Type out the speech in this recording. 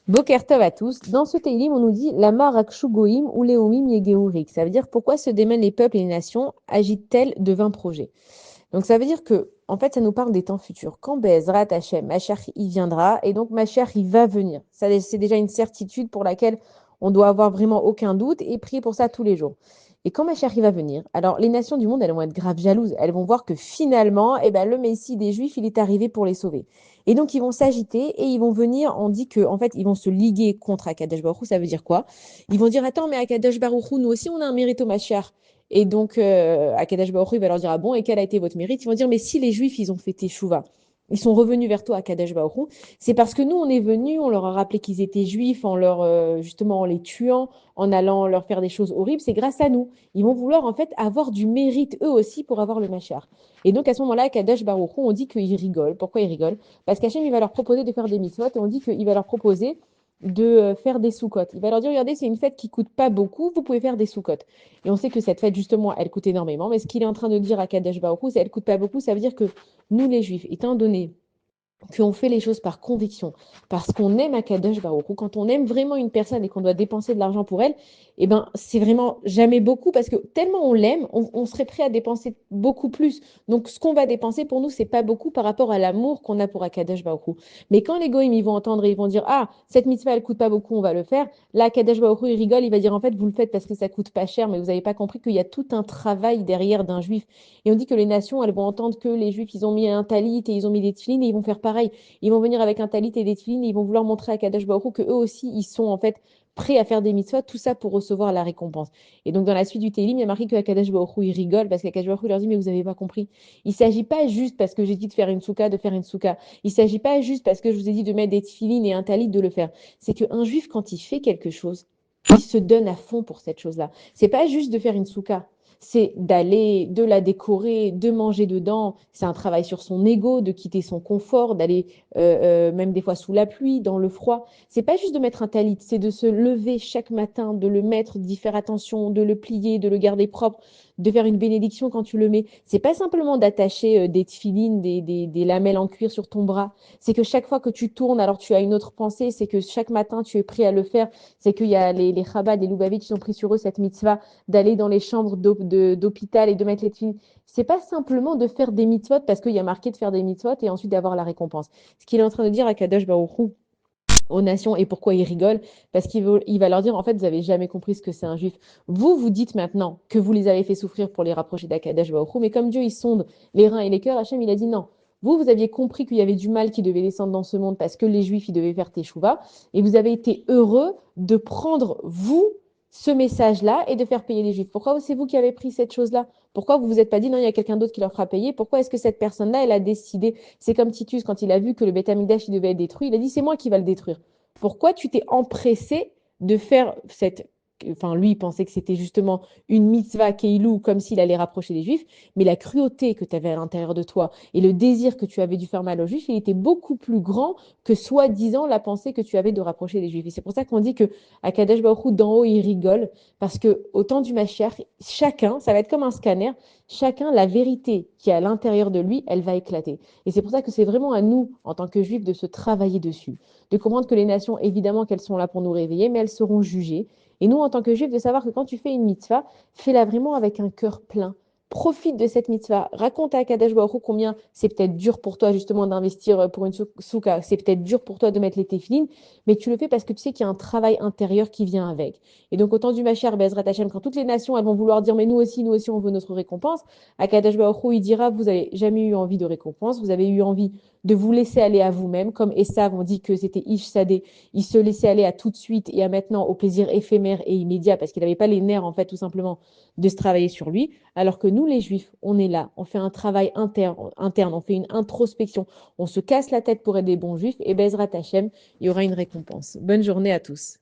Boker Tov à tous. Dans ce Teilim, on nous dit Lama Rakshu Goïm ou Leomim Yegeurik. Ça veut dire pourquoi se démènent les peuples et les nations agitent-elles de vains projets. Donc ça veut dire que, en fait, ça nous parle des temps futurs. Quand Bezrat Hashem, Mashiach, il viendra, et donc Mashiach, il va venir. Ça, c'est déjà une certitude pour laquelle on doit avoir vraiment aucun doute et prier pour ça tous les jours. Et quand Mashiach, il va venir, alors les nations du monde, elles vont être grave jalouses. Elles vont voir que finalement, eh ben, le Messie des Juifs, il est arrivé pour les sauver. Et donc, ils vont s'agiter et ils vont venir, on dit qu'en fait, ils vont se liguer contre Akadosh Baruch Hu. Ça veut dire quoi? Ils vont dire, attends, mais Akadosh Baruch Hu, nous aussi, on a un mérite au Mashiach. Et donc, Akadosh Baruch Hu, il va leur dire, ah bon, et quel a été votre mérite? Ils vont dire, mais si les Juifs, ils ont fait teshuva, ils sont revenus vers toi, Akadosh Baruch Hu, c'est parce que nous, on est venus, on leur a rappelé qu'ils étaient Juifs, en leur, justement, en les tuant, en allant leur faire des choses horribles, c'est grâce à nous. Ils vont vouloir, en fait, avoir du mérite, eux aussi, pour avoir le Mashiach. Et donc, à ce moment-là, Akadosh Baruch Hu, on dit qu'ils rigolent. Pourquoi ils rigolent? Parce qu'Hachem, il va leur proposer de faire des mitzvot, et on dit qu'il va leur proposer de faire des soukottes. Il va leur dire, regardez, c'est une fête qui coûte pas beaucoup, vous pouvez faire des soukottes. Et on sait que cette fête, justement, elle coûte énormément. Mais ce qu'il est en train de dire à Kadesh Baruch Hu, c'est qu'elle coûte pas beaucoup. Ça veut dire que nous, les Juifs, étant donné qu'on fait les choses par conviction, parce qu'on aime Akadosh Baruch Hu, quand on aime vraiment une personne et qu'on doit dépenser de l'argent pour elle, eh ben, c'est vraiment jamais beaucoup, parce que tellement on l'aime, on serait prêt à dépenser beaucoup plus. Donc, ce qu'on va dépenser pour nous, c'est pas beaucoup par rapport à l'amour qu'on a pour Akadosh Baruch Hu. Mais quand les goïms, ils vont entendre et ils vont dire, ah, cette mitzvah, elle coûte pas beaucoup, on va le faire. Là, Akadosh Baruch Hu, il rigole, il va dire, en fait, vous le faites parce que ça coûte pas cher, mais vous n'avez pas compris qu'il y a tout un travail derrière d'un juif. Et on dit que les nations, elles vont entendre que les juifs, ils ont mis un talit et ils ont mis des tefilines et ils vont faire pareil. Ils vont venir avec un talit et des tefilines et ils vont vouloir montrer à Kadosh Baruch Hu que eux aussi, ils sont en fait prêts à faire des mitzvahs, tout ça pour recevoir la récompense. Et donc, dans la suite du Télim, il y a marqué que Kadosh Baruch Hu, il rigole parce qu'Akadosh Baruch Hu leur dit, mais vous n'avez pas compris. Il ne s'agit pas juste parce que j'ai dit de faire une souka, de faire une souka. Il ne s'agit pas juste parce que je vous ai dit de mettre des tefilines et un talit de le faire. C'est qu'un juif, quand il fait quelque chose, il se donne à fond pour cette chose-là. C'est pas juste de faire une souka, c'est d'aller, de la décorer, de manger dedans. C'est un travail sur son ego, de quitter son confort, d'aller même des fois sous la pluie, dans le froid. C'est pas juste de mettre un talit, c'est de se lever chaque matin, de le mettre, d'y faire attention, de le plier, de le garder propre, de faire une bénédiction quand tu le mets. C'est pas simplement d'attacher des tefilines, des lamelles en cuir sur ton bras. C'est que chaque fois que tu tournes, alors tu as une autre pensée. C'est que chaque matin, tu es prêt à le faire. C'est qu'il y a les Chabad, les Lubavitch qui ont pris sur eux cette mitzvah d'aller dans les chambres d'hôpital et de mettre les tefilines. C'est pas simplement de faire des mitzvot parce qu'il y a marqué de faire des mitzvot et ensuite d'avoir la récompense. Ce qu'il est en train de dire à Kadosh Baruch Hu, aux nations et pourquoi il rigole, parce il va leur dire, en fait, vous n'avez jamais compris ce que c'est un juif. Vous, vous dites maintenant que vous les avez fait souffrir pour les rapprocher d'Akadosh Baruch Hu, mais comme Dieu, il sonde les reins et les cœurs, Hachem, il a dit non. Vous aviez compris qu'il y avait du mal qui devait descendre dans ce monde parce que les juifs, ils devaient faire teshuva, et vous avez été heureux de prendre, vous, ce message-là et de faire payer les juifs. Pourquoi c'est vous qui avez pris cette chose-là? Pourquoi vous vous êtes pas dit non, il y a quelqu'un d'autre qui leur fera payer? Pourquoi est-ce que cette personne-là, elle a décidé? C'est comme Titus, quand il a vu que le Beth Amikdash, il devait être détruit, il a dit c'est moi qui va le détruire. Pourquoi tu t'es empressé de faire cette... Enfin, lui, il pensait que c'était justement une mitzvah keilou, comme s'il allait rapprocher les juifs, mais la cruauté que tu avais à l'intérieur de toi et le désir que tu avais dû faire mal aux juifs, il était beaucoup plus grand que soi-disant la pensée que tu avais de rapprocher les juifs. Et c'est pour ça qu'on dit que à Kadesh Baruch Hu, d'en haut, il rigole, parce que au temps du Mashiach, chacun, ça va être comme un scanner, chacun, la vérité qui est à l'intérieur de lui, elle va éclater. Et c'est pour ça que c'est vraiment à nous, en tant que juifs, de se travailler dessus, de comprendre que les nations, évidemment qu'elles sont là pour nous réveiller, mais elles seront jugées. Et nous, en tant que juifs, de savoir que quand tu fais une mitzvah, fais-la vraiment avec un cœur plein. Profite de cette mitzvah. Raconte à Kadesh Baruch Hu combien c'est peut-être dur pour toi justement d'investir pour une souka. C'est peut-être dur pour toi de mettre les téfilines, mais tu le fais parce que tu sais qu'il y a un travail intérieur qui vient avec. Et donc, au temps du Machar, Bezrat Hashem, quand toutes les nations elles vont vouloir dire, mais nous aussi, on veut notre récompense, à Kadesh Baruch Hu, il dira, vous n'avez jamais eu envie de récompense, vous avez eu envie de vous laisser aller à vous-même, comme Esav, on dit que c'était Ish Sadeh, il se laissait aller à tout de suite et à maintenant au plaisir éphémère et immédiat, parce qu'il n'avait pas les nerfs, en fait, tout simplement, de se travailler sur lui, alors que nous, les Juifs, on est là, on fait un travail interne, on fait une introspection, on se casse la tête pour être des bons Juifs, et Bezrat Hashem, il y aura une récompense. Bonne journée à tous.